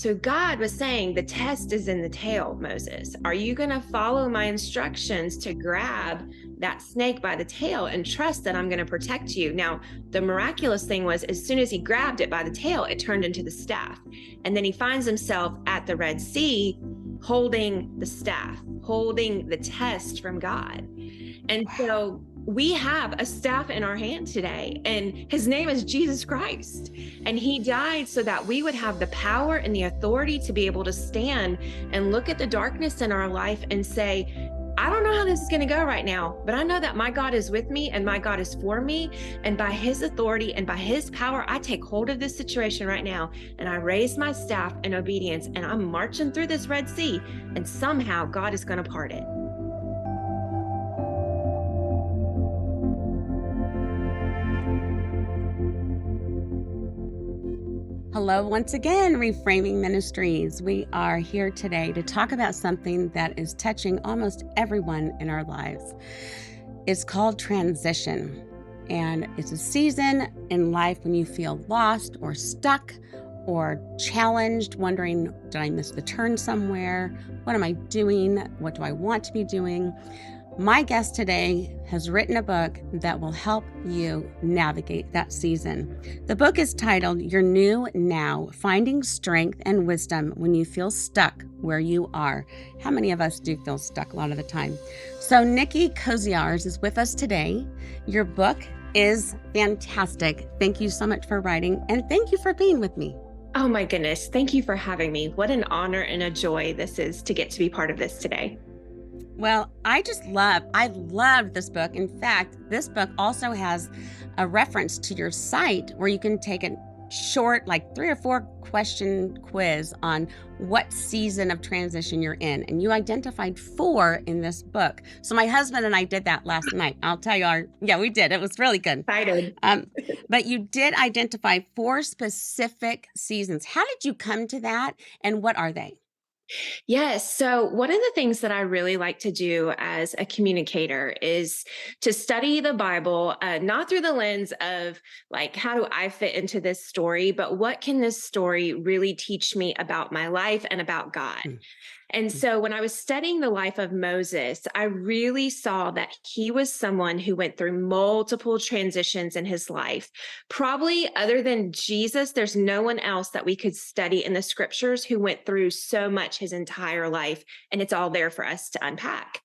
So God was saying, the test is in the tail, Moses. Are you going to follow my instructions to grab that snake by the tail and trust that I'm going to protect you? Now, the miraculous thing was, as soon as he grabbed it by the tail, it turned into the staff. And then he finds himself at the Red Sea holding the staff, holding the test from God. And so we have a staff in our hand today, and his name is Jesus Christ. And he died so that we would have the power and the authority to be able to stand and look at the darkness in our life and say, I don't know how this is going to go right now, but I know that my God is with me and my God is for me. And by his authority and by his power, I take hold of this situation right now. And I raise my staff in obedience, and I'm marching through this Red Sea, and somehow God is going to part it. Hello, once again, Reframing Ministries. We are here today to talk about something that is touching almost everyone in our lives. It's called transition, and it's a season in life when you feel lost or stuck or challenged, wondering, did I miss the turn somewhere? What am I doing? What do I want to be doing? My guest today has written a book that will help you navigate that season. The book is titled Your New Now, Finding Strength and Wisdom When You Feel Stuck Where You Are. How many of us do feel stuck a lot of the time? So Nicki Koziarz is with us today. Your book is fantastic. Thank you so much for writing, and thank you for being with me. Oh my goodness. Thank you for having me. What an honor and a joy this is to get to be part of this today. Well, I loved this book. In fact, this book also has a reference to your site where you can take a short, like 3 or 4 question quiz on what season of transition you're in. And you identified 4 in this book. So my husband and I did that last night. I'll tell you, we did. It was really good. Excited. But you did identify 4 specific seasons. How did you come to that, and what are they? Yes. So one of the things that I really like to do as a communicator is to study the Bible, not through the lens of like, how do I fit into this story, but what can this story really teach me about my life and about God? And so when I was studying the life of Moses, I really saw that he was someone who went through multiple transitions in his life. Probably other than Jesus, there's no one else that we could study in the scriptures who went through so much his entire life. And it's all there for us to unpack.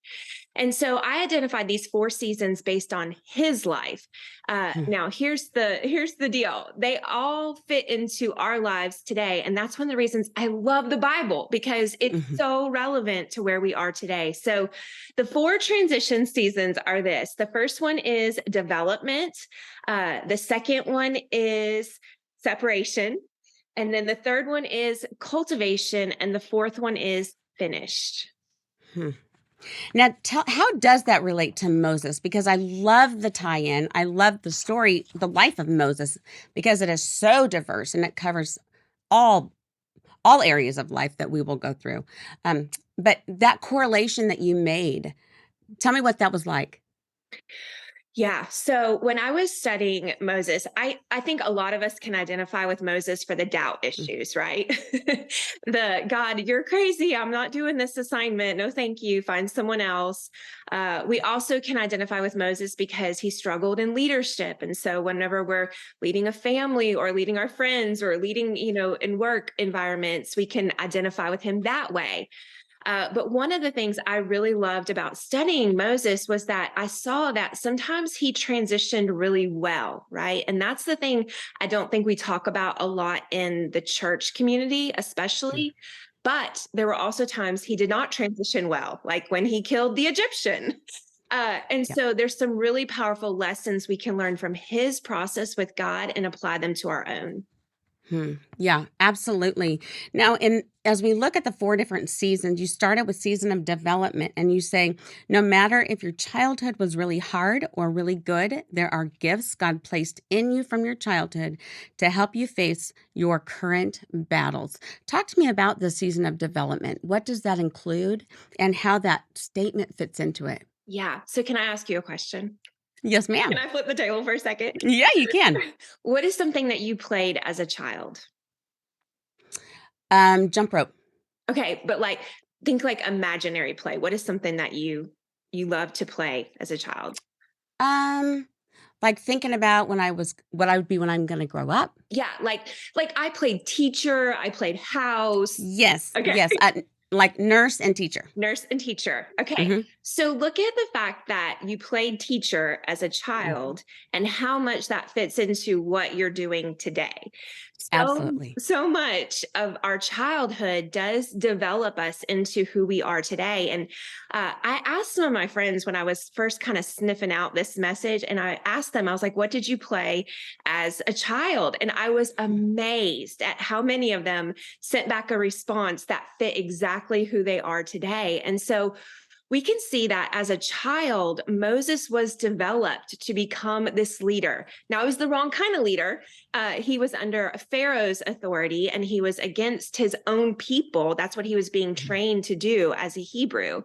And so I identified these 4 seasons based on his life. Now, here's the deal. They all fit into our lives today. And that's one of the reasons I love the Bible, because it's so relevant to where we are today. So the 4 transition seasons are this. The first one is development. The second one is separation. And then the third one is cultivation. And the fourth one is finished. Now, how does that relate to Moses? Because I love the tie-in. I love the story, the life of Moses, because it is so diverse and it covers all areas of life that we will go through. But that correlation that you made, tell me what that was like. Yeah. So when I was studying Moses, I think a lot of us can identify with Moses for the doubt issues, right? The God, you're crazy. I'm not doing this assignment. No, thank you. Find someone else. We also can identify with Moses because he struggled in leadership. And so whenever we're leading a family or leading our friends or leading, in work environments, we can identify with him that way. But one of the things I really loved about studying Moses was that I saw that sometimes he transitioned really well, right? And that's the thing I don't think we talk about a lot in the church community, especially. But there were also times he did not transition well, like when he killed the Egyptian. So there's some really powerful lessons we can learn from his process with God and apply them to our own. Yeah, absolutely. Now, as we look at the 4 different seasons, you started with season of development, and you say, no matter if your childhood was really hard or really good, there are gifts God placed in you from your childhood to help you face your current battles. Talk to me about the season of development. What does that include, and how that statement fits into it? Yeah. So can I ask you a question? Yes, ma'am. Can I flip the table for a second? Yeah, you can. What is something that you played as a child? Jump rope. Okay, but like think like imaginary play. What is something that you love to play as a child? Um, like thinking about what I would be when I'm gonna grow up. Yeah, like I played teacher, I played house. Yes, Okay. yes, like nurse and teacher. Nurse and teacher. Okay. Mhm, So look at the fact that you played teacher as a mhm. child and how much that fits into what you're doing today. Absolutely. So much of our childhood does develop us into who we are today. And I asked some of my friends when I was first kind of sniffing out this message, and I asked them, I was like, what did you play as a child? And I was amazed at how many of them sent back a response that fit exactly who they are today. And so we can see that as a child, Moses was developed to become this leader. Now, it was the wrong kind of leader. He was under Pharaoh's authority and he was against his own people. That's what he was being Mhm, trained to do as a Hebrew.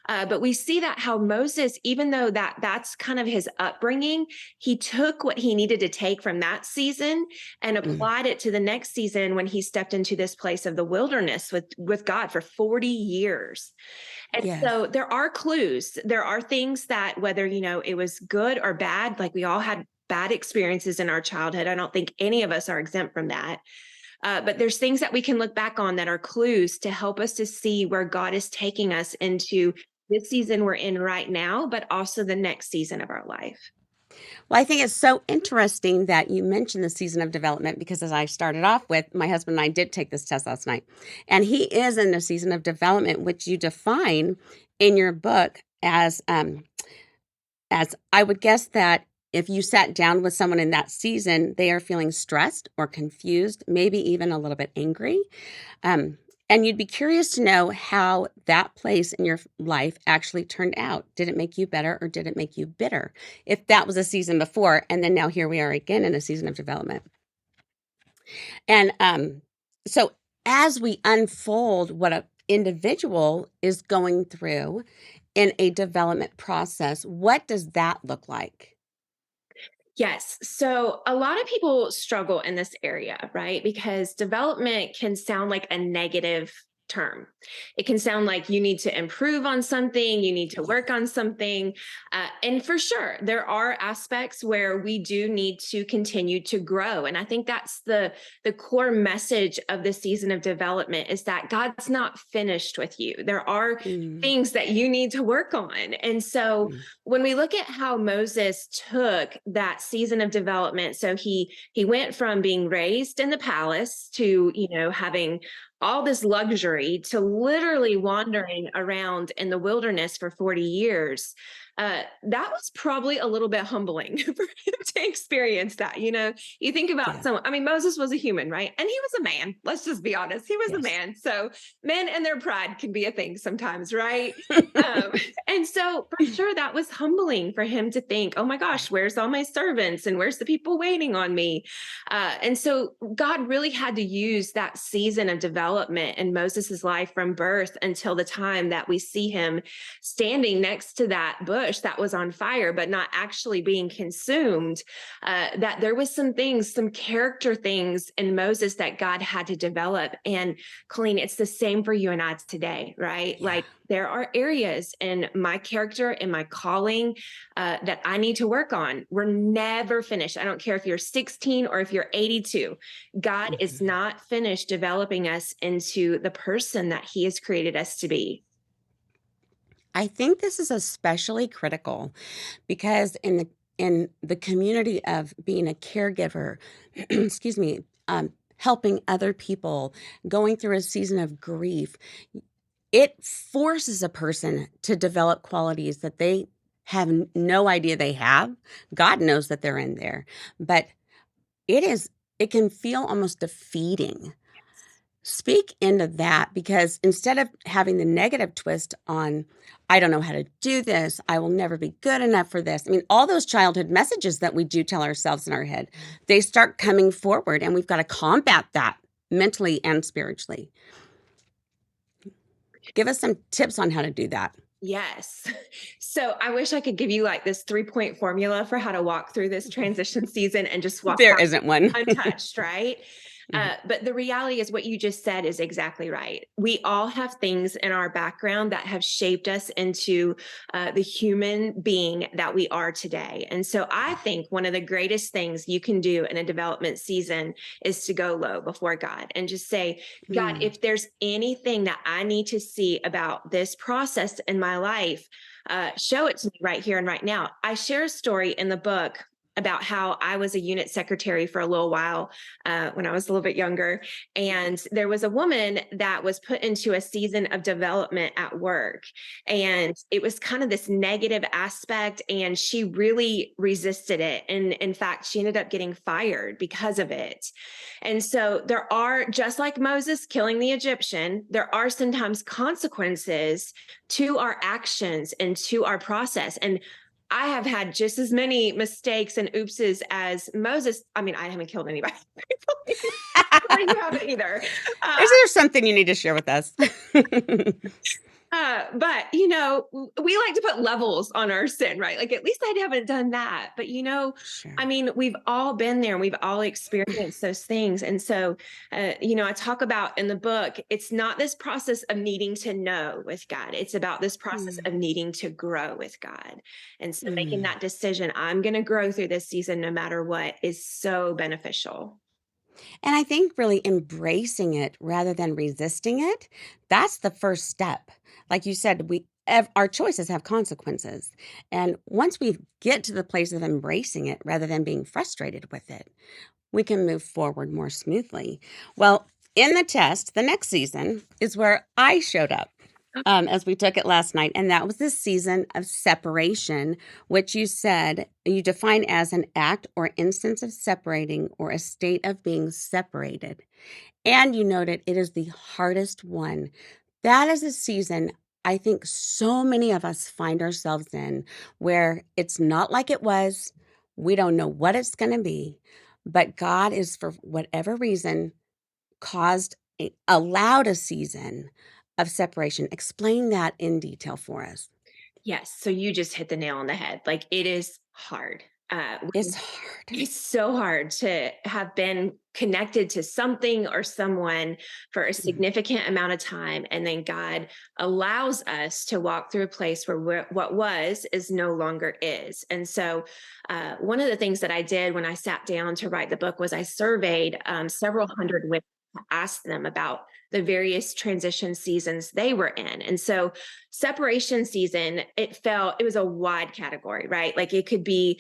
But we see that how Moses, even though that's kind of his upbringing, he took what he needed to take from that season and mm. applied it to the next season when he stepped into this place of the wilderness with God for 40 years. And Yes. so there are clues. There are things that whether, it was good or bad, like we all had bad experiences in our childhood. I don't think any of us are exempt from that. But there's things that we can look back on that are clues to help us to see where God is taking us into this season we're in right now, but also the next season of our life. Well, I think it's so interesting that you mentioned the season of development because as I started off with, my husband and I did take this test last night. And he is in a season of development, which you define in your book as I would guess that if you sat down with someone in that season, they are feeling stressed or confused, maybe even a little bit angry. Um, and you'd be curious to know how that place in your life actually turned out. Did it make you better or did it make you bitter? If that was a season before, and then now here we are again in a season of development. And so as we unfold what an individual is going through in a development process, what does that look like? Yes. So a lot of people struggle in this area, right? Because development can sound like a negative term. It can sound like you need to improve on something, you need to Yeah. work on something. And for sure, there are aspects where we do need to continue to grow. And I think that's the core message of the season of development is that God's not finished with you. There are Mm, things that you need to work on. And so mm, when we look at how Moses took that season of development, so he went from being raised in the palace to, having all this luxury to literally wandering around in the wilderness for 40 years. That was probably a little bit humbling for him to experience that. You think about yeah. someone, I mean, Moses was a human, right? And he was a man. Let's just be honest. He was a Yes. man. So men and their pride can be a thing sometimes, right? Um, and so for sure that was humbling for him to think, oh my gosh, where's all my servants and where's the people waiting on me? And so God really had to use that season of development in Moses's life from birth until the time that we see him standing next to that bush that was on fire, but not actually being consumed. That there was some character things in Moses that God had to develop. And Colleen, it's the same for you and I today, right? Yeah. Like there are areas in my character and my calling that I need to work on. We're never finished. I don't care if you're 16 or if you're 82. God is Mhm. not finished developing us into the person that He has created us to be. I think this is especially critical because in the community of being a caregiver, excuse me, helping other people, going through a season of grief, it forces a person to develop qualities that they have no idea they have. God knows that they're in there, but it is it can feel almost defeating. Speak into that because instead of having the negative twist on, I don't know how to do this, I will never be good enough for this. I mean, all those childhood messages that we do tell ourselves in our head, they start coming forward, and we've got to combat that mentally and spiritually. Give us some tips on how to do that. Yes. So I wish I could give you like this 3-point formula for how to walk through this transition season and just walk There past isn't one. untouched, right? But the reality is what you just said is exactly right. We all have things in our background that have shaped us into the human being that we are today. And so I think one of the greatest things you can do in a development season is to go low before God and just say, God, Mm. if there's anything that I need to see about this process in my life, show it to me right here and right now. I share a story in the book about how I was a unit secretary for a little while when I was a little bit younger. And there was a woman that was put into a season of development at work. And it was kind of this negative aspect. And she really resisted it. And in fact, she ended up getting fired because of it. And so there are, just like Moses killing the Egyptian, there are sometimes consequences to our actions and to our process. And I have had just as many mistakes and oopses as Moses. I mean, I haven't killed anybody. You haven't either. Is there something you need to share with us? But we like to put levels on our sin, right? Like, at least I haven't done that. But Sure. I mean, we've all been there and we've all experienced those things. And so, I talk about in the book, it's not this process of needing to know with God. It's about this process Mm. of needing to grow with God. And so making Mm. that decision, I'm going to grow through this season no matter what, is so beneficial. And I think really embracing it rather than resisting it, that's the first step. Like you said, our choices have consequences. And once we get to the place of embracing it rather than being frustrated with it, we can move forward more smoothly. Well, in the test, the next season is where I showed up as we took it last night. And that was this season of separation, which you said you define as an act or instance of separating or a state of being separated. And you noted it is the hardest one. That is a season I think so many of us find ourselves in where it's not like it was. We don't know what it's going to be, but God is, for whatever reason, allowed a season of separation. Explain that in detail for us. Yes. So you just hit the nail on the head. Like, it is hard. It's hard. It's so hard to have been connected to something or someone for a Mm. significant amount of time. And then God allows us to walk through a place where what was is no longer is. And so, one of the things that I did when I sat down to write the book was I surveyed several hundred women, asked them about the various transition seasons they were in. And so, separation season, it was a wide category, right? Like, it could be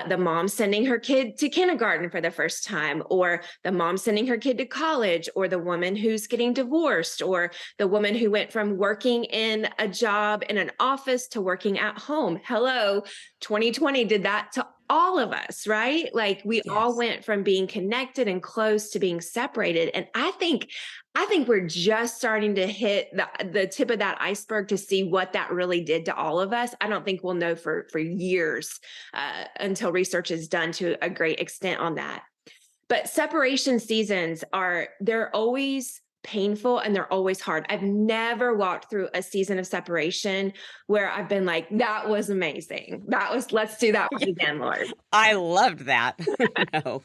the mom sending her kid to kindergarten for the first time, or the mom sending her kid to college, or the woman who's getting divorced, or the woman who went from working in a job in an office to working at home. Hello, 2020 did that to all of us, right? Like, we all Yes. went from being connected and close to being separated. And I think we're just starting to hit the tip of that iceberg to see what that really did to all of us. I don't think we'll know for years until research is done to a great extent on that. But separation seasons they're always painful and they're always hard. I've never walked through a season of separation where I've been like, that was amazing. Let's do that one again, Lord. I loved that. No.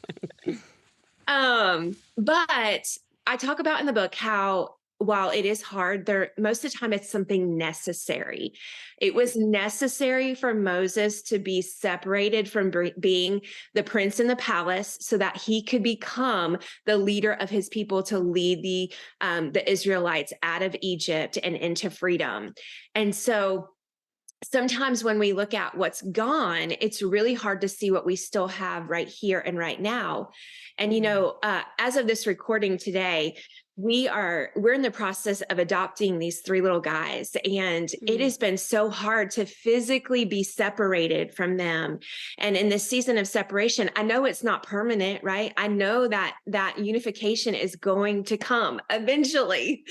But I talk about in the book how, while it is hard, most of the time it's something necessary. It was necessary for Moses to be separated from being the prince in the palace so that he could become the leader of his people to lead the Israelites out of Egypt and into freedom. And so, sometimes when we look at what's gone, it's really hard to see what we still have right here and right now. And, as of this recording today, we're in the process of adopting these three little guys. And it Mm. has been so hard to physically be separated from them. And in this season of separation, I know it's not permanent, right? I know that unification is going to come eventually.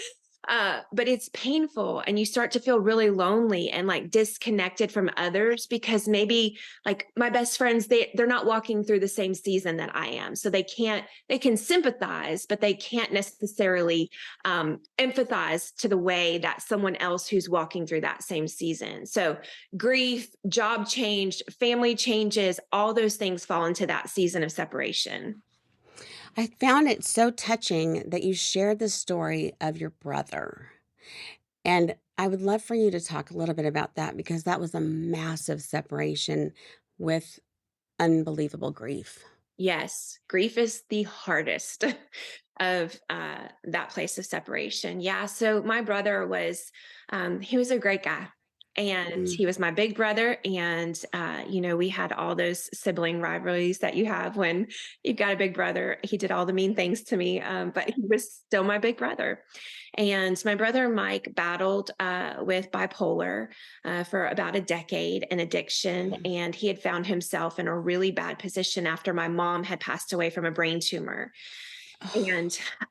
But it's painful, and you start to feel really lonely and like disconnected from others, because maybe, like, my best friends, they're not walking through the same season that I am. So they can sympathize, but they can't necessarily empathize to the way that someone else who's walking through that same season. So grief, job change, family changes, all those things fall into that season of separation. I found it so touching that you shared the story of your brother. And I would love for you to talk a little bit about that because that was a massive separation with unbelievable grief. Yes, grief is the hardest of that place of separation. Yeah. So my brother was, he was a great guy. And Mm. he was my big brother. And, we had all those sibling rivalries that you have when you've got a big brother. He did all the mean things to me, but he was still my big brother. And my brother Mike battled with bipolar for about a decade and addiction. Mm. And he had found himself in a really bad position after my mom had passed away from a brain tumor. Oh,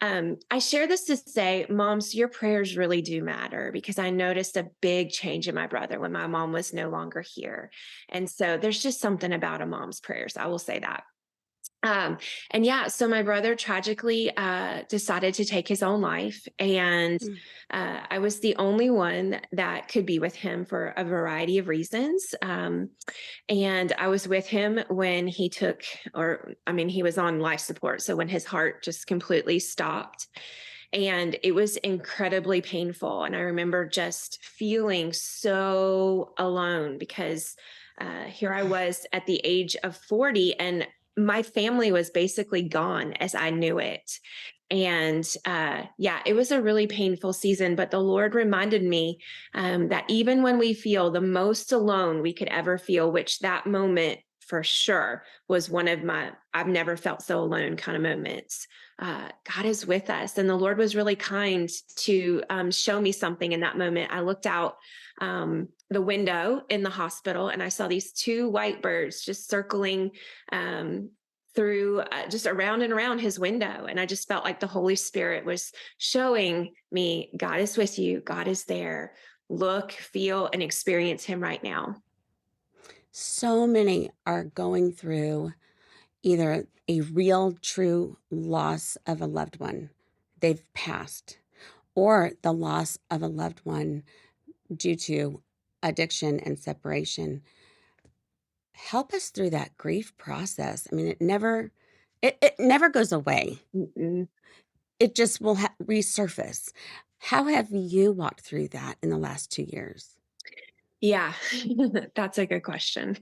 And I share this to say, moms, your prayers really do matter because I noticed a big change in my brother when my mom was no longer here. And so there's just something about a mom's prayers. I will say that. Um, and yeah, so my brother tragically decided to take his own life. And mm. I was the only one that could be with him for a variety of reasons. And I was with him when he took, or I mean, he was on life support. So when his heart just completely stopped. And it was incredibly painful. And I remember just feeling so alone because here I was at the age of 40, and my family was basically gone as I knew it. And yeah, it was a really painful season, but the Lord reminded me that even when we feel the most alone we could ever feel, which that moment for sure was one of my I've never felt so alone kind of moments. God is with us. And the Lord was really kind to show me something in that moment. I looked out the window in the hospital and I saw these two white birds just circling um, through just around and around his window. And I just felt like the Holy Spirit was showing me God is with you, God is there. Look, feel, and experience him right now. So many are going through either a real, true loss of a loved one, they've passed, or the loss of a loved one due to addiction and separation. Help us through that grief process. I mean, it never goes away. Mm-mm. It just will resurface. How have you walked through that in the last 2 years? Yeah, that's a good question.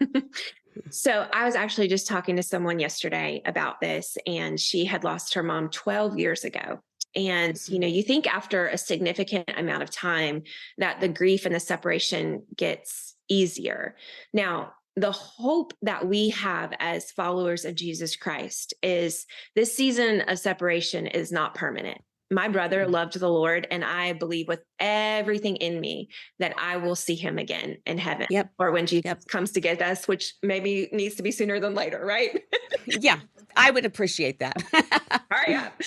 So I was actually just talking to someone yesterday about this, and she had lost her mom 12 years ago. And, Mhm. you think after a significant amount of time that the grief and the separation gets easier. Now, the hope that we have as followers of Jesus Christ is this season of separation is not permanent. My brother Mm. loved the Lord, and I believe with everything in me that I will see him again in heaven Yep. or when Jesus Yep. comes to get us, which maybe needs to be sooner than later, right? Yeah, I would appreciate that. Hurry up.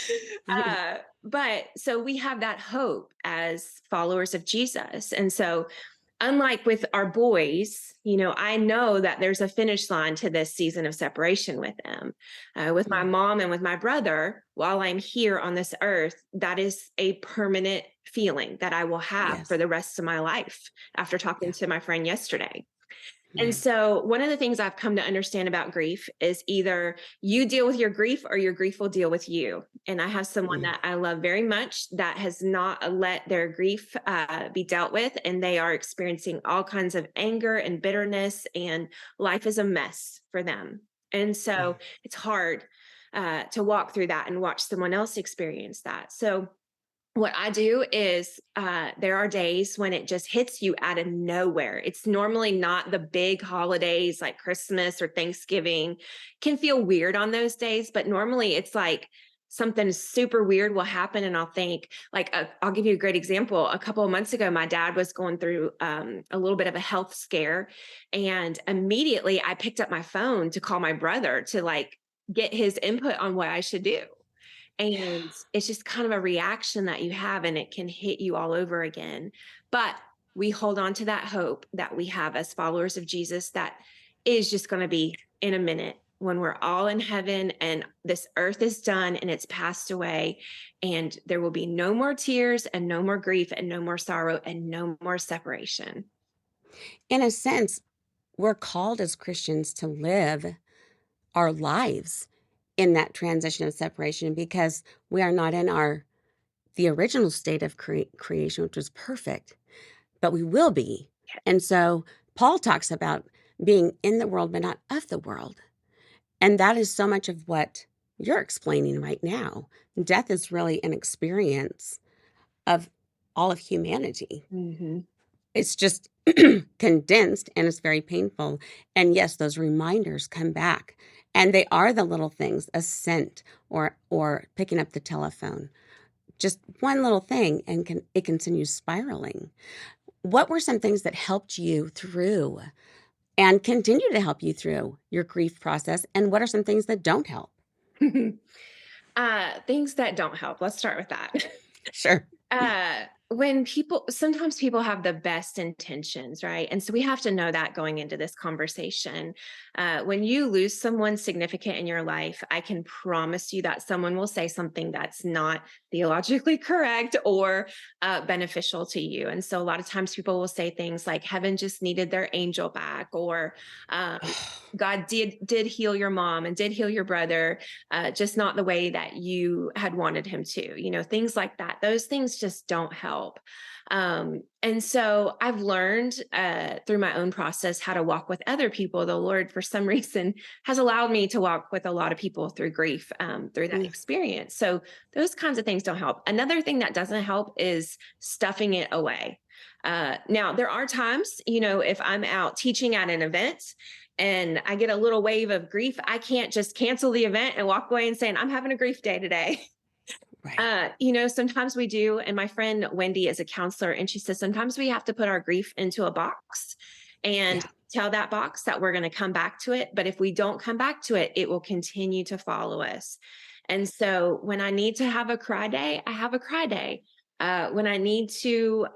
But so we have that hope as followers of Jesus. And so, unlike with our boys, I know that there's a finish line to this season of separation with them. With my Mm. mom and with my brother, while I'm here on this earth, that is a permanent feeling that I will have for Yes. the rest of my life after talking Yeah. to my friend yesterday. And Mm. so, one of the things I've come to understand about grief is either you deal with your grief or your grief will deal with you. And I have someone Mm. that I love very much that has not let their grief be dealt with, and they are experiencing all kinds of anger and bitterness, and life is a mess for them. And Mm. so, it's hard to walk through that and watch someone else experience that. So, what I do is there are days when it just hits you out of nowhere. It's normally not the big holidays like Christmas or Thanksgiving. Can feel weird on those days, but normally it's like something super weird will happen and I'll think like I'll give you a great example. A couple of months ago my dad was going through a little bit of a health scare, and immediately I picked up my phone to call my brother to like get his input on what I should do. Yeah. And it's just kind of a reaction that you have, and it can hit you all over again. But we hold on to that hope that we have as followers of Jesus that is just going to be in a minute when we're all in heaven and this earth is done and it's passed away, and there will be no more tears and no more grief and no more sorrow and no more separation. In a sense, we're called as Christians to live our lives in that transition of separation because we are not in the original state of creation, which was perfect, but we will be. And so Paul talks about being in the world, but not of the world. And that is so much of what you're explaining right now. Death is really an experience of all of humanity. Mm-hmm. It's just condensed and it's very painful. And yes, those reminders come back. And they are the little things, a scent or picking up the telephone. Just one little thing and it continues spiraling. What were some things that helped you through and continue to help you through your grief process? And what are some things that don't help? Things that don't help. Let's start with that. Sure. Sometimes people have the best intentions, right? And so we have to know that going into this conversation. When you lose someone significant in your life, I can promise you that someone will say something that's not theologically correct or beneficial to you. And so a lot of times people will say things like, heaven just needed their angel back, or God did heal your mom and did heal your brother, just not the way that you had wanted him to, things like that. Those things just don't help. And so I've learned through my own process how to walk with other people. The Lord, for some reason, has allowed me to walk with a lot of people through grief, through that experience. So those kinds of things don't help. Another thing that doesn't help is stuffing it away. Now, there are times, if I'm out teaching at an event and I get a little wave of grief, I can't just cancel the event and walk away and saying, I'm having a grief day today. Right. Sometimes we do. And my friend Wendy is a counselor, and she says, sometimes we have to put our grief into a box and tell that box that we're going to come back to it. But if we don't come back to it, it will continue to follow us. And so when I need to have a cry day, I have a cry day. When I need to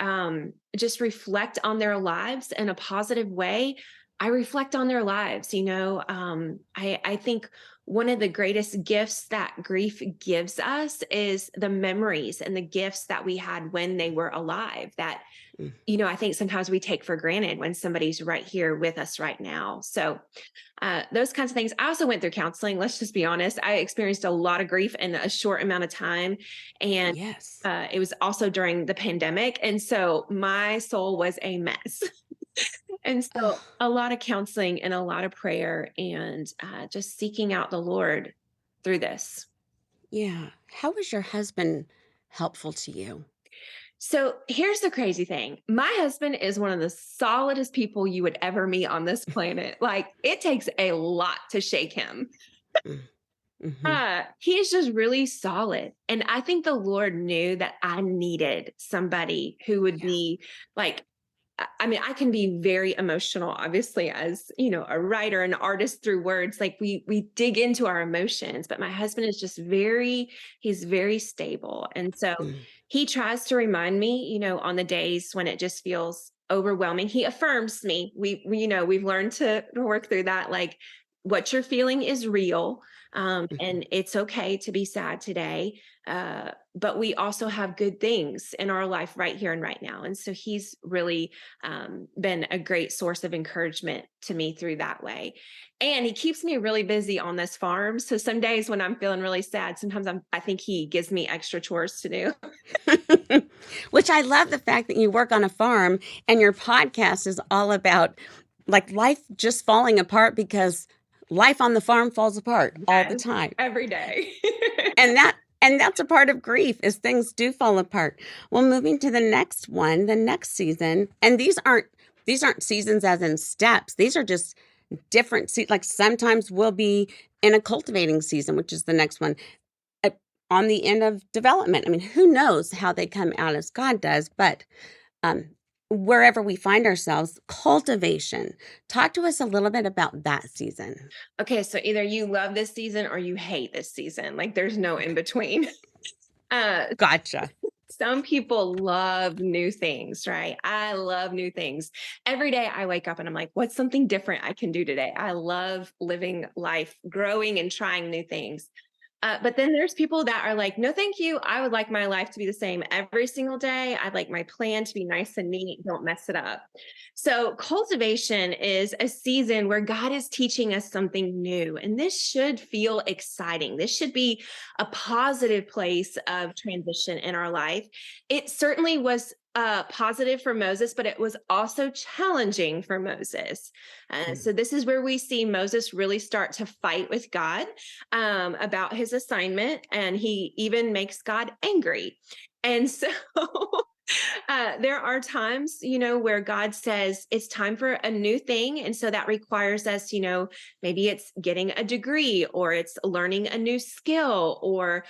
just reflect on their lives in a positive way, I reflect on their lives. I think one of the greatest gifts that grief gives us is the memories and the gifts that we had when they were alive that, I think sometimes we take for granted when somebody's right here with us right now. So those kinds of things. I also went through counseling. Let's just be honest. I experienced a lot of grief in a short amount of time. And Yes. it was also during the pandemic. And so my soul was a mess. And so a lot of counseling and a lot of prayer and just seeking out the Lord through this. Yeah. How was your husband helpful to you? So here's the crazy thing. My husband is one of the solidest people you would ever meet on this planet. Like, it takes a lot to shake him. He's just really solid. And I think the Lord knew that I needed somebody who would be like, I can be very emotional, obviously, as, a writer, an artist through words. Like we dig into our emotions, but my husband is just he's very stable. And so he tries to remind me, on the days when it just feels overwhelming. He affirms me. We've learned to work through that. Like, what you're feeling is real. And it's okay to be sad today. But we also have good things in our life right here and right now. And so he's really been a great source of encouragement to me through that way. And he keeps me really busy on this farm. So some days when I'm feeling really sad, sometimes I think he gives me extra chores to do. Which I love the fact that you work on a farm and your podcast is all about like life just falling apart because life on the farm falls apart all the time. Every day. And that's a part of grief is things do fall apart. Well, moving to the next one, the next season, and these aren't seasons as in steps. These are just different. Like sometimes we'll be in a cultivating season, which is the next one, on the end of development. I mean, who knows how they come out as God does, but wherever we find ourselves, cultivation. Talk to us a little bit about that season. Okay, so either you love this season or you hate this season. Like, there's no in between. Gotcha. Some people love new things, right? I love new things. Every day I wake up and I'm like, what's something different I can do today? I love living life, growing and trying new things. But then there's people that are like, no, thank you. I would like my life to be the same every single day. I'd like my plan to be nice and neat. Don't mess it up. So, cultivation is a season where God is teaching us something new. And this should feel exciting. This should be a positive place of transition in our life. It certainly was positive for Moses, but it was also challenging for Moses. Mm. So, this is where we see Moses really start to fight with God about his assignment, and he even makes God angry. And so there are times, where God says it's time for a new thing. And so that requires us, maybe it's getting a degree or it's learning a new skill or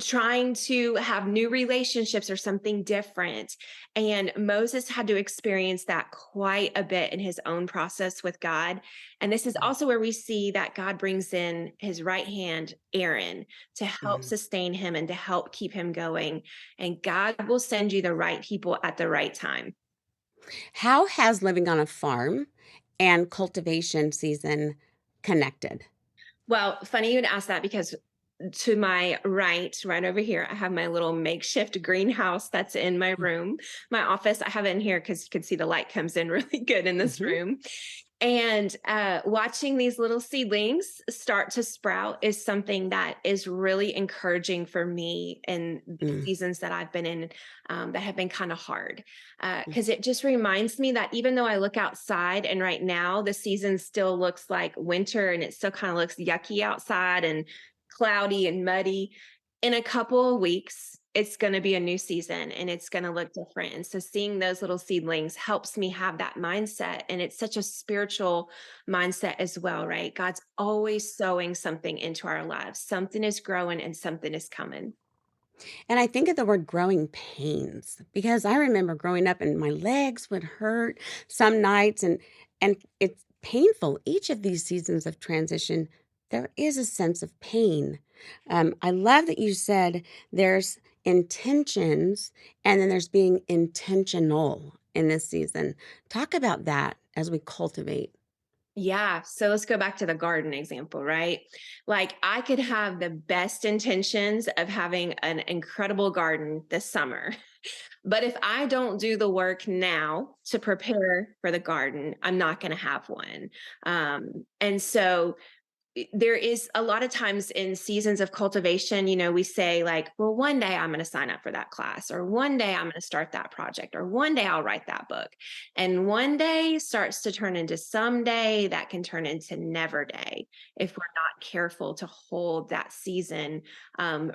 trying to have new relationships or something different. And Moses had to experience that quite a bit in his own process with God. And this is Mm. also where we see that God brings in his right hand, Aaron, to help Mhm. sustain him and to help keep him going. And God will send you the right people at the right time. How has living on a farm and cultivation season connected? Well, funny you'd ask that because to my right over here, I have my little makeshift greenhouse that's in my room, my office. I have it in here because you can see the light comes in really good in this Mhm. room. And watching these little seedlings start to sprout is something that is really encouraging for me in the Mm. seasons that I've been in that have been kind of hard. Mm. Because it just reminds me that even though I look outside and right now the season still looks like winter and it still kind of looks yucky outside and cloudy and muddy, in a couple of weeks, it's going to be a new season and it's going to look different. And so seeing those little seedlings helps me have that mindset. And it's such a spiritual mindset as well, right? God's always sowing something into our lives. Something is growing and something is coming. And I think of the word growing pains because I remember growing up and my legs would hurt some nights and it's painful. Each of these seasons of transition, there is a sense of pain. I love that you said there's intentions and then there's being intentional in this season. Talk about that as we cultivate. Yeah. So let's go back to the garden example, right? Like I could have the best intentions of having an incredible garden this summer. But if I don't do the work now to prepare for the garden, I'm not going to have one. And so there is a lot of times in seasons of cultivation, we say like, well, one day I'm going to sign up for that class, or one day I'm going to start that project, or one day I'll write that book. And one day starts to turn into someday that can turn into never day if we're not careful to hold that season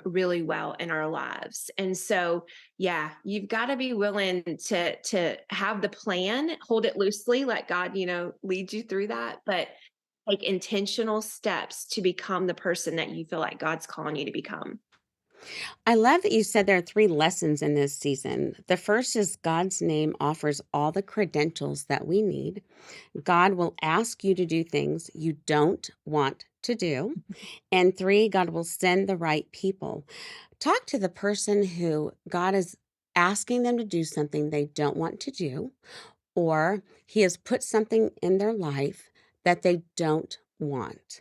really well in our lives. And so, yeah, you've got to be willing to have the plan, hold it loosely, let God, lead you through that. But take intentional steps to become the person that you feel like God's calling you to become. I love that you said there are three lessons in this season. The first is God's name offers all the credentials that we need. God will ask you to do things you don't want to do. And three, God will send the right people. Talk to the person who God is asking them to do something they don't want to do, or He has put something in their life that they don't want.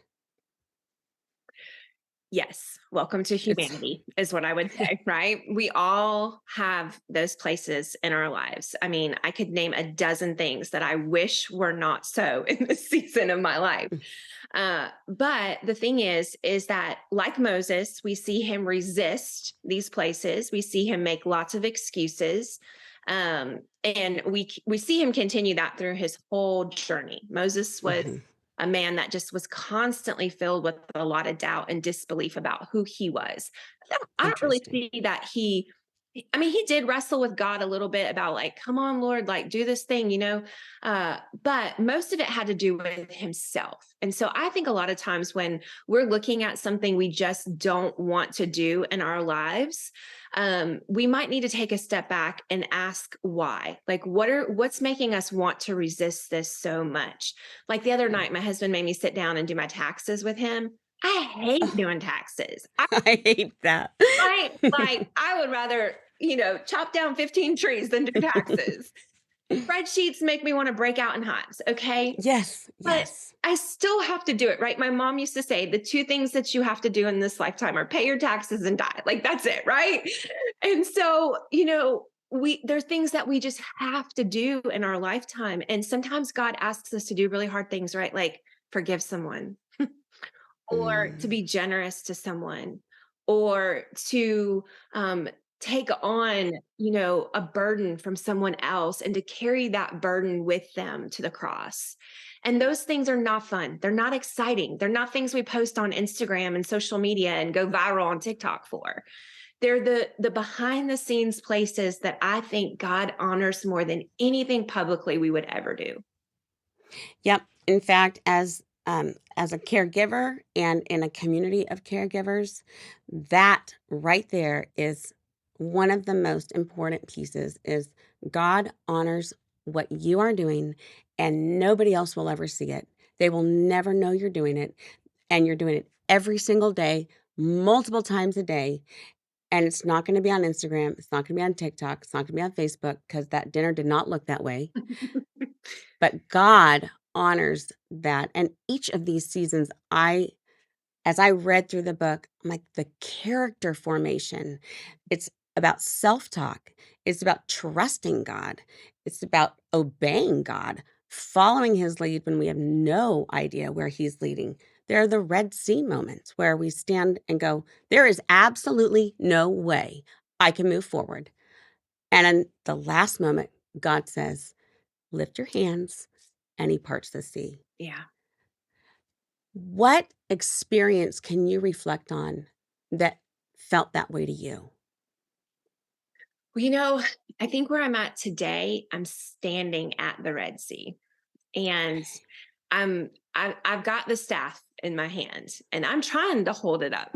Yes, welcome to It's humanity is what I would say, right? We all have those places in our lives. I mean, I could name a dozen things that I wish were not so in this season of my life. But the thing is that like Moses, we see him resist these places. We see him make lots of excuses. And we see him continue that through his whole journey. Moses was Mhm. a man that just was constantly filled with a lot of doubt and disbelief about who he was. I don't really Interesting. see that he did wrestle with God a little bit about like, come on, Lord, like do this thing, but most of it had to do with himself. And so I think a lot of times when we're looking at something we just don't want to do in our lives, we might need to take a step back and ask why. Like, what's making us want to resist this so much? Like the other night, my husband made me sit down and do my taxes with him. I hate Oh, doing taxes. I hate that. I would rather, chop down 15 trees than do taxes. Spreadsheets make me want to break out in hives. Okay. Yes, But yes. I still have to do it, right? My mom used to say the two things that you have to do in this lifetime are pay your taxes and die. Like that's it, right? And so, there's things that we just have to do in our lifetime. And sometimes God asks us to do really hard things, right? Like forgive someone or to Mm. be generous to someone or to take on a burden from someone else and to carry that burden with them to the cross. And those things are not fun, they're not exciting, they're not things we post on Instagram and social media and go viral on TikTok for. They're the behind the scenes places that I think God honors more than anything publicly we would ever do. Yep. In fact, as a caregiver and in a community of caregivers, that right there is one of the most important pieces is God honors what you are doing and nobody else will ever see it. They will never know you're doing it and you're doing it every single day, multiple times a day. And it's not going to be on Instagram. It's not going to be on TikTok. It's not going to be on Facebook because that dinner did not look that way. But God honors that. And each of these seasons, as I read through the book, I'm like, the character formation, it's about self-talk. It's about trusting God. It's about obeying God, following his lead when we have no idea where he's leading. There are the Red Sea moments where we stand and go, there is absolutely no way I can move forward. And in the last moment, God says, lift your hands, and he parts the sea. Yeah. What experience can you reflect on that felt that way to you? Well, I think where I'm at today, I'm standing at the Red Sea and Okay. I've got the staff in my hand and I'm trying to hold it up.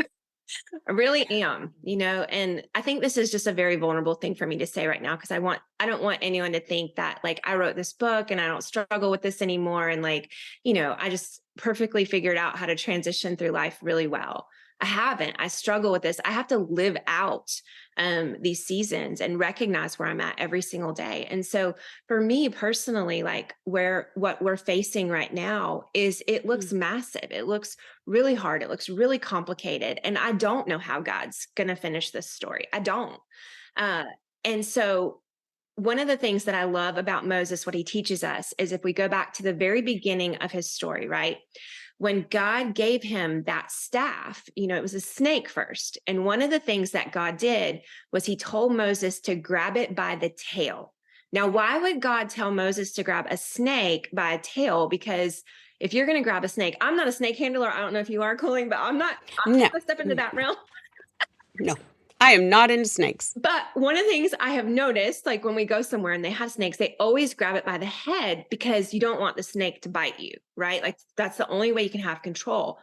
I really am, and I think this is just a very vulnerable thing for me to say right now because I don't want anyone to think that like I wrote this book and I don't struggle with this anymore and like, I just perfectly figured out how to transition through life really well. I haven't. I struggle with this. I have to live out these seasons and recognize where I'm at every single day. And so for me personally, like what we're facing right now is it Mm. looks massive. It looks really hard. It looks really complicated. And I don't know how God's going to finish this story. I don't. Uh, and so one of the things that I love about Moses, what he teaches us is if we go back to the very beginning of his story, right? When God gave him that staff, it was a snake first. And one of the things that God did was he told Moses to grab it by the tail. Now, why would God tell Moses to grab a snake by a tail? Because if you're going to grab a snake, I'm not a snake handler. I don't know if you are, Colleen, but I'm not No, going to step into that realm. no, I am not into snakes. But one of the things I have noticed, like when we go somewhere and they have snakes, they always grab it by the head because you don't want the snake to bite you, right? Like that's the only way you can have control.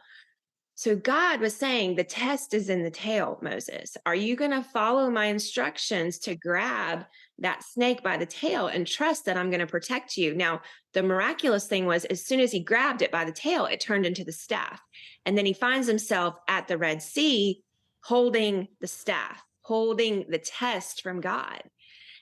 So God was saying the test is in the tail, Moses. Are you going to follow my instructions to grab that snake by the tail and trust that I'm going to protect you? Now, the miraculous thing was as soon as he grabbed it by the tail, it turned into the staff. And then he finds himself at the Red Sea holding the staff, holding the test from God.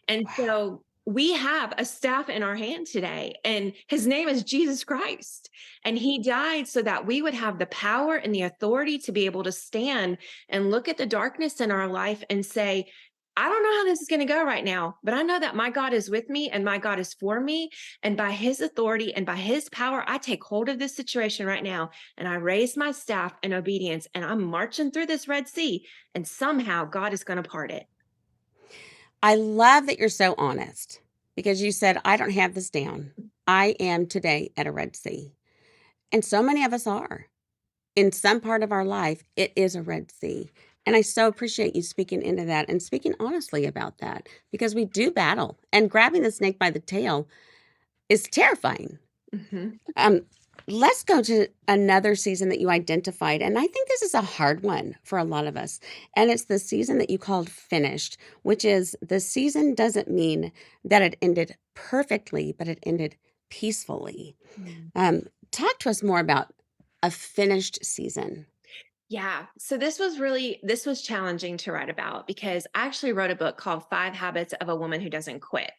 And Wow. so we have a staff in our hand today, and his name is Jesus Christ. And he died so that we would have the power and the authority to be able to stand and look at the darkness in our life and say, I don't know how this is going to go right now, but I know that my God is with me and my God is for me. And by his authority and by his power, I take hold of this situation right now and I raise my staff in obedience and I'm marching through this Red Sea and somehow God is going to part it. I love that you're so honest because you said, I don't have this down. I am today at a Red Sea. And so many of us are. In some part of our life, it is a Red Sea. And I so appreciate you speaking into that and speaking honestly about that because we do battle. And grabbing the snake by the tail is terrifying. Mhm. Um, let's go to another season that you identified. And I think this is a hard one for a lot of us. And it's the season that you called finished, which is the season doesn't mean that it ended perfectly, but it ended peacefully. Mm. Talk to us more about a finished season. Yeah. So this was challenging to write about because I actually wrote a book called 5 Habits of a Woman Who Doesn't Quit.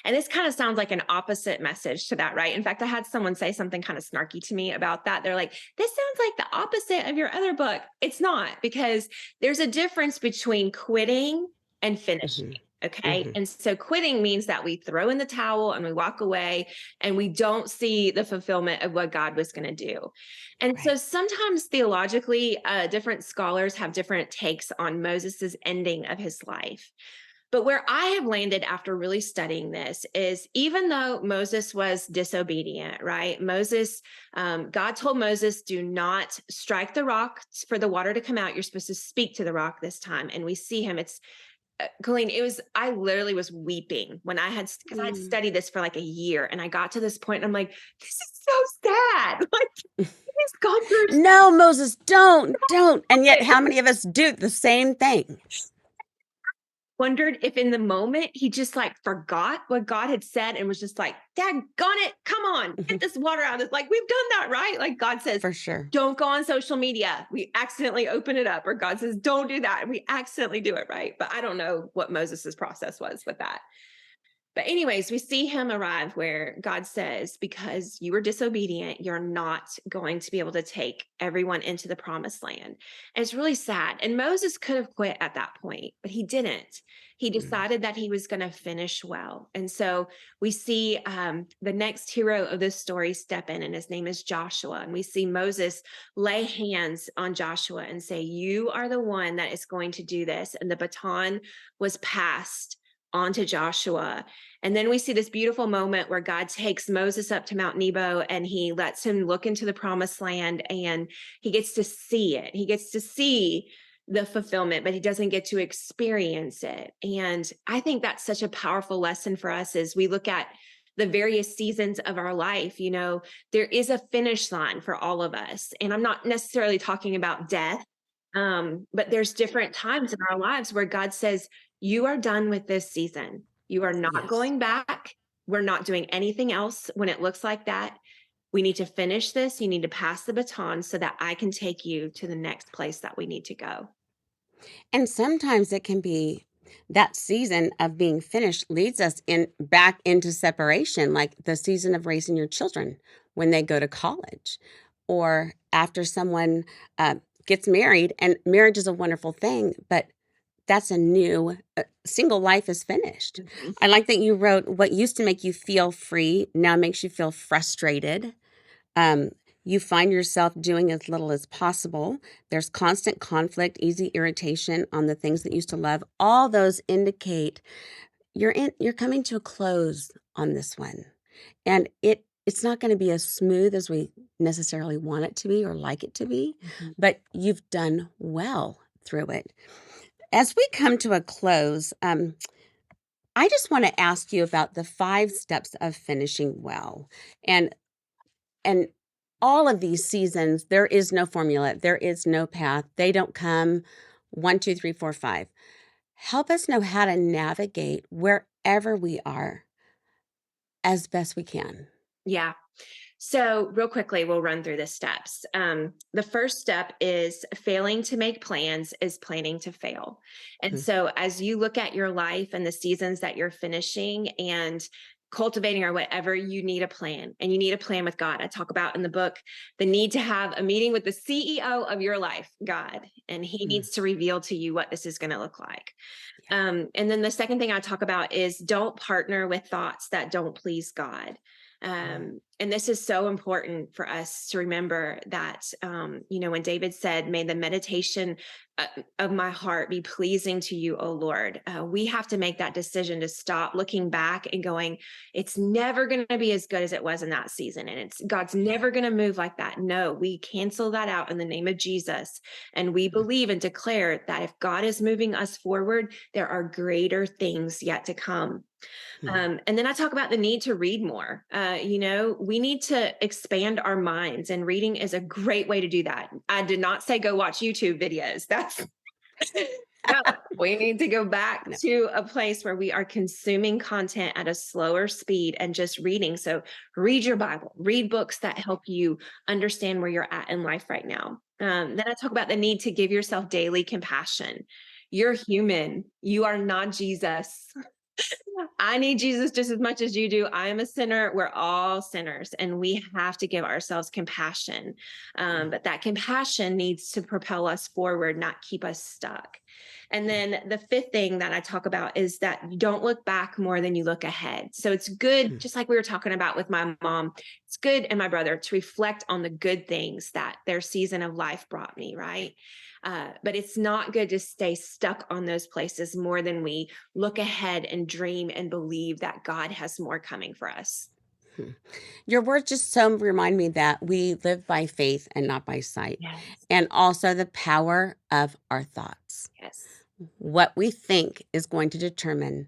And this kind of sounds like an opposite message to that, right? In fact, I had someone say something kind of snarky to me about that. They're like, this sounds like the opposite of your other book. It's not, because there's a difference between quitting and finishing. Hmm. Okay. Hmm. And so quitting means that we throw in the towel and we walk away and we don't see the fulfillment of what God was going to do. And so Right. sometimes theologically, different scholars have different takes on Moses's ending of his life. But where I have landed after really studying this is, even though Moses was disobedient, right? God told Moses, do not strike the rock for the water to come out. You're supposed to speak to the rock this time. And we see him. Colleen, I literally was weeping when because I had Mm. studied this for like a year, and I got to this point and I'm like, this is so sad. Like, he's gone through so No, Moses, don't. And yet, much. how many of us do the same thing? Wondered if in the moment he just like forgot what God had said and was just like, Daggone it, come on, get Mhm. this water out. It's like, we've done that, right? Like God says, For sure. don't go on social media. We accidentally open it up. Or God says, don't do that. And we accidentally do it, right? But I don't know what Moses's process was with that. But anyways, we see him arrive where God says, because you were disobedient, you're not going to be able to take everyone into the promised land. And it's really sad. And Moses could have quit at that point, but he didn't. He Mm. decided that he was going to finish well. And so we see the next hero of this story step in, and his name is Joshua. And we see Moses lay hands on Joshua and say, you are the one that is going to do this. And the baton was passed onto Joshua. And then we see this beautiful moment where God takes Moses up to Mount Nebo and he lets him look into the promised land, and he gets to see it. He gets to see the fulfillment, but he doesn't get to experience it. And I think that's such a powerful lesson for us as we look at the various seasons of our life. There is a finish line for all of us. And I'm not necessarily talking about death, but there's different times in our lives where God says, you are done with this season. You are not Yes. going back. We're not doing anything else when it looks like that. We need to finish this. You need to pass the baton so that I can take you to the next place that we need to go. And sometimes it can be that season of being finished leads us in back into separation, like the season of raising your children when they go to college, or after someone gets married. And marriage is a wonderful thing, but that's a new single life is finished. Mhm. I like that you wrote what used to make you feel free now makes you feel frustrated. Um, you find yourself doing as little as possible. There's constant conflict, easy irritation on the things that you used to love. All those indicate you're coming to a close on this one. And it's not going to be as smooth as we necessarily want it to be or like it to be, Mhm. but you've done well through it. As we come to a close, I just want to ask you about the 5 steps of finishing well. And and all of these seasons, there is no formula, there is no path. They don't come 1, 2, 3, 4, 5. Help us know how to navigate wherever we are as best we can. Yeah. So, real quickly, we'll run through the steps. The first step is failing to make plans is planning to fail. And Mhm. so, as you look at your life and the seasons that you're finishing and cultivating or whatever, you need a plan, and you need a plan with God. I talk about in the book the need to have a meeting with the CEO of your life, God, and he Mm. needs to reveal to you what this is going to look like. Yeah. And then the second thing I talk about is don't partner with thoughts that don't please God. Mm. And this is so important for us to remember that, when David said, may the meditation of my heart be pleasing to you, O Lord, we have to make that decision to stop looking back and going, it's never going to be as good as it was in that season. And God's Yeah. never going to move like that. No, we cancel that out in the name of Jesus. And we Mm. believe and declare that if God is moving us forward, there are greater things yet to come. Mm. And then I talk about the need to read more. We need to expand our minds, and reading is a great way to do that. I did not say go watch YouTube videos. That's no, we need to go back No. to a place where we are consuming content at a slower speed and just reading. So read your Bible, read books that help you understand where you're at in life right now. Then I talk about the need to give yourself daily compassion. You're human. You are not Jesus. I need Jesus just as much as you do. I am a sinner. We're all sinners, and we have to give ourselves compassion. But that compassion needs to propel us forward, not keep us stuck. And then the fifth thing that I talk about is that you don't look back more than you look ahead. So it's good, just like we were talking about with my mom, it's good and my brother to reflect on the good things that their season of life brought me, right? But it's not good to stay stuck on those places more than we look ahead and dream and believe that God has more coming for us. Your words just so remind me that we live by faith and not by sight, Yes. and also the power of our thoughts. Yes. What we think is going to determine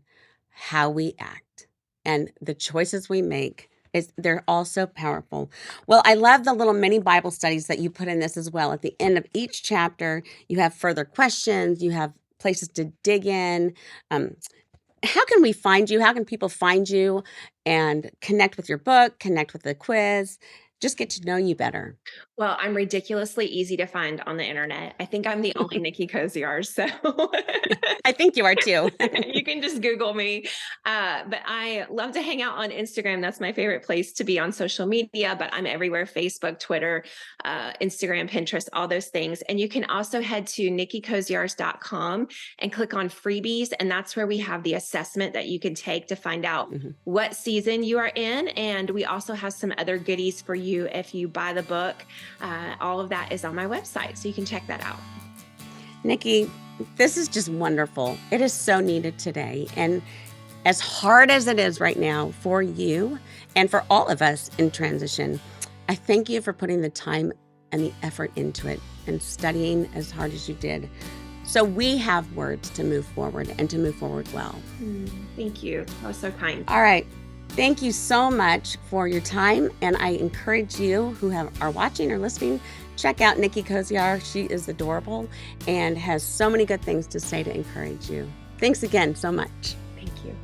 how we act, and the choices we make they're all so powerful. Well, I love the little mini Bible studies that you put in this as well. At the end of each chapter, you have further questions, you have places to dig in. How can we find you? How can people find you and connect with your book, connect with the quiz, just get to know you better? Well, I'm ridiculously easy to find on the internet. I think I'm the only Nicki Koziarz, so I think you are too. you can just Google me. But I love to hang out on Instagram. That's my favorite place to be on social media, but I'm everywhere: Facebook, Twitter, Instagram, Pinterest, all those things. And you can also head to nikkikoziarz.com and click on freebies. And that's where we have the assessment that you can take to find out what season you are in. And we also have some other goodies for you if you buy the book. All of that is on my website, so you can check that out. Nicki, this is just wonderful. It is so needed today. And as hard as it is right now for you and for all of us in transition, I thank you for putting the time and the effort into it and studying as hard as you did. So we have words to move forward and to move forward well. Thank you. That was so kind. All right. Thank you so much for your time. And I encourage you who are watching or listening, check out Nicki Koziarz. She is adorable and has so many good things to say to encourage you. Thanks again so much. Thank you.